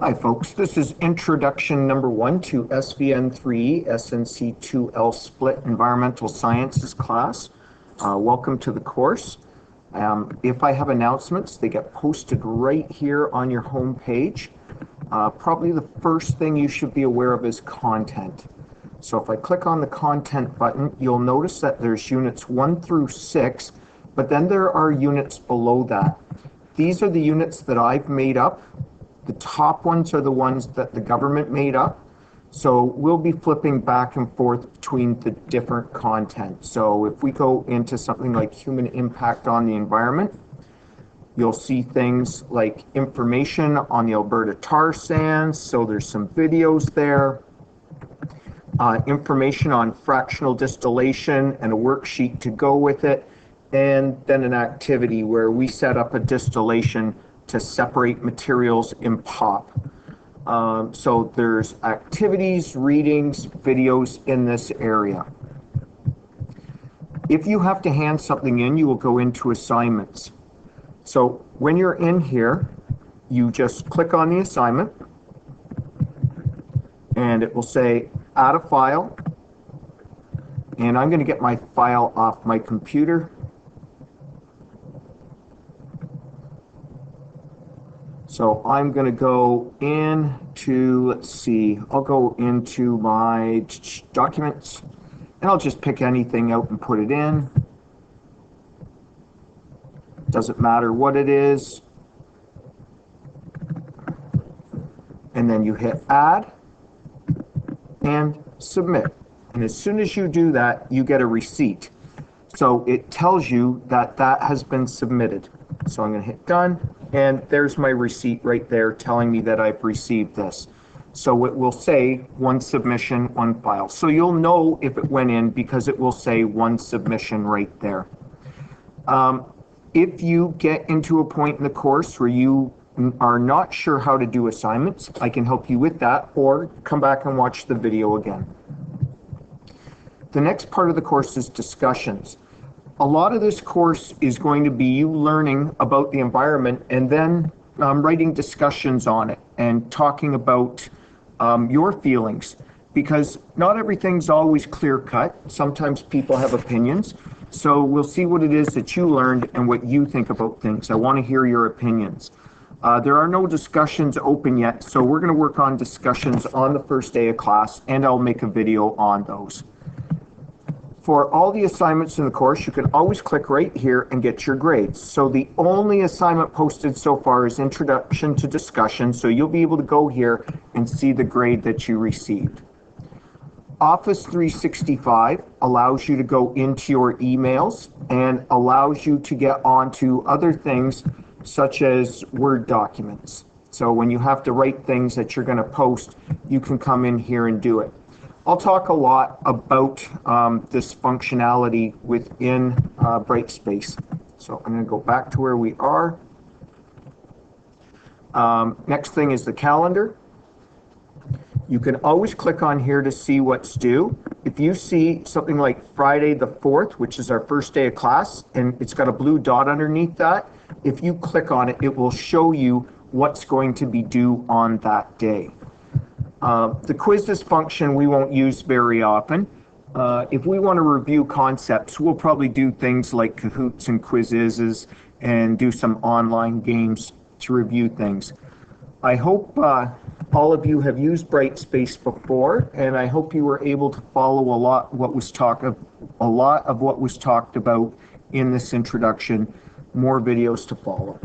Hi folks, this is introduction number 1 to SVN3 SNC2L split environmental sciences class. Welcome to the course. If I have announcements, they get posted right here on your home page. Probably the first thing you should be aware of is content. So if I click on the content button, you'll notice that there's units 1 through 6, but then there are units below that. These are the units that I've made up. The top ones are the ones that the government made up. So we'll be flipping back and forth between the different content. So if we go into something like human impact on the environment, you'll see things like information on the Alberta tar sands. So there's some videos there. Information on fractional distillation and a worksheet to go with it. And then an activity where we set up a distillation to separate materials in POP. So there's activities, readings, videos in this area. If you have to hand something in, you will go into assignments. So when you're in here, you just click on the assignment and it will say add a file. And I'm going to get my file off my computer. So I'm going to go into, let's see, I'll go into my documents and I'll just pick anything out and put it in. Doesn't matter what it is. And then you hit add and submit. And as soon as you do that, you get a receipt. So it tells you that that has been submitted. So I'm going to hit done. And there's my receipt right there telling me that I've received this. So it will say 1 submission, 1 file. So you'll know if it went in because it will say 1 submission right there. If you get into a point in the course where you are not sure how to do assignments, I can help you with that, or come back and watch the video again. The next part of the course is discussions. A lot of this course is going to be you learning about the environment and then writing discussions on it and talking about your feelings, because not everything's always clear cut. Sometimes people have opinions. So we'll see what it is that you learned and what you think about things. I want to hear your opinions. There are no discussions open yet, so we're going to work on discussions on the first day of class, and I'll make a video on those. For all the assignments in the course, you can always click right here and get your grades. So the only assignment posted so far is Introduction to Discussion, so you'll be able to go here and see the grade that you received. Office 365 allows you to go into your emails and allows you to get onto other things such as Word documents. So when you have to write things that you're going to post, you can come in here and do it. I'll talk a lot about this functionality within Brightspace. So I'm going to go back to where we are. Next thing is the calendar. You can always click on here to see what's due. If you see something like Friday the 4th, which is our first day of class, and it's got a blue dot underneath that, if you click on it, it will show you what's going to be due on that day. The quizzes function we won't use very often. If we want to review concepts, we'll probably do things like Kahoots and Quizzes and do some online games to review things. I hope all of you have used Brightspace before, and I hope you were able to follow a lot of what was talked about in this introduction. More videos to follow.